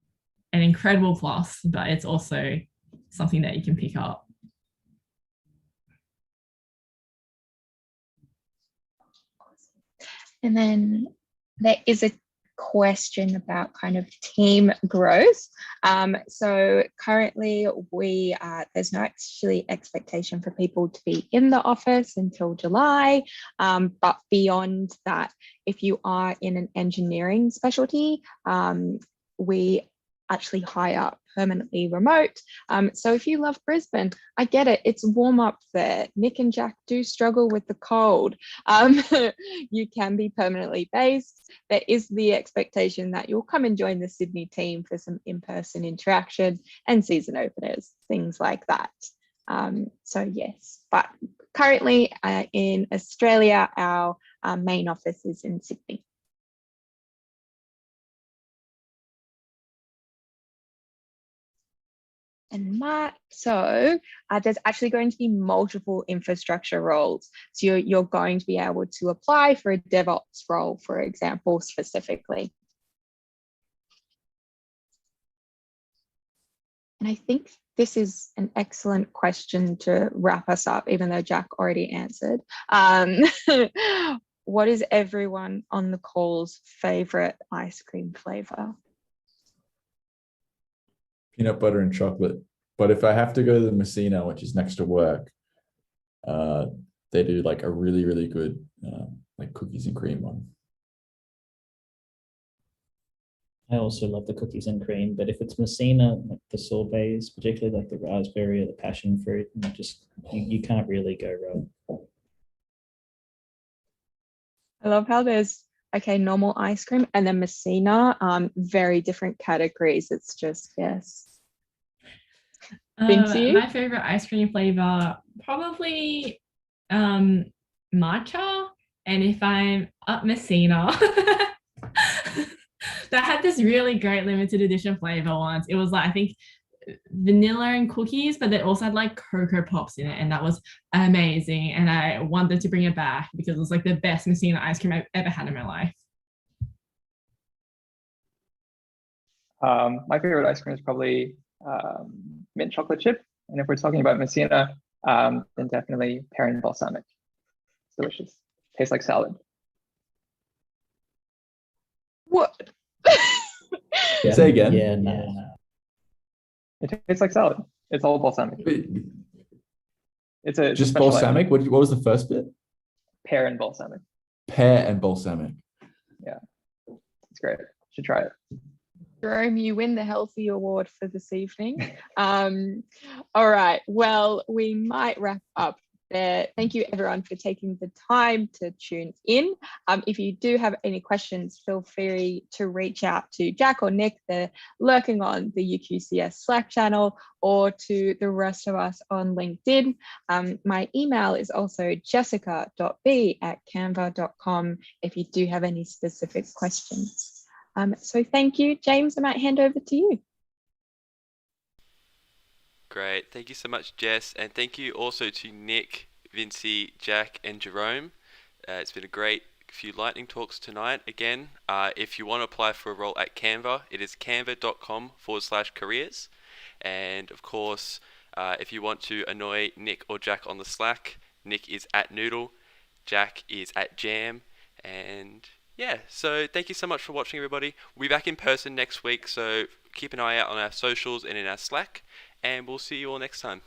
an incredible plus, but it's also something that you can pick up. And then there is a question about kind of team growth. So currently there's no actually expectation for people to be in the office until July, but beyond that, if you are in an engineering specialty, we actually hire permanently remote. So if you love Brisbane, I get it, it's warm up there. Nick and Jack do struggle with the cold. You can be permanently based. There is the expectation that you'll come and join the Sydney team for some in-person interaction and season openers, things like that. So yes, but currently in Australia, our main office is in Sydney. and Matt. So there's actually going to be multiple infrastructure roles. So you're going to be able to apply for a DevOps role, for example, specifically. And I think this is an excellent question to wrap us up, even though Jack already answered. What is everyone on the call's favorite ice cream flavor? Peanut butter and chocolate. But if I have to go to the Messina, which is next to work, they do like a really, really good like cookies and cream one. I also love the cookies and cream, but if it's Messina, like the sorbets, particularly like the raspberry or the passion fruit, you can't really go wrong. I love how there's normal ice cream and then Messina, very different categories. It's just, yes. My favorite ice cream flavor, probably matcha. And if I'm up Messina, that had this really great limited edition flavor once. It was like, I think, vanilla and cookies, but they also had like Cocoa Pops in it, and that was amazing. And I wanted to bring it back because it was like the best Messina ice cream I've ever had in my life. My favorite ice cream is probably mint chocolate chip. And if we're talking about Messina, then definitely pear and balsamic. It's delicious. Tastes like salad. What? Yeah. Say again. Yeah, no. It tastes like salad. It's all balsamic. It's a just balsamic. What was the first bit? Pear and balsamic. Pear and balsamic. Yeah, it's great. You should try it. Jerome, you win the Healthy Award for this evening. All right. Well, we might wrap up there. Thank you everyone for taking the time to tune in. If you do have any questions, feel free to reach out to Jack or Nick. They're lurking on the UQCS Slack channel, or to the rest of us on LinkedIn. My email is also jessica.b@canva.com if you do have any specific questions. So thank you. James, I might hand over to you. Great. Thank you so much, Jess. And thank you also to Nick, Vincy, Jack, and Jerome. It's been a great few lightning talks tonight. Again, if you want to apply for a role at Canva, it is canva.com/careers. And of course, if you want to annoy Nick or Jack on the Slack, Nick is @Noodle, Jack is @Jam, and yeah, so thank you so much for watching, everybody. We'll be back in person next week, so keep an eye out on our socials and in our Slack, and we'll see you all next time.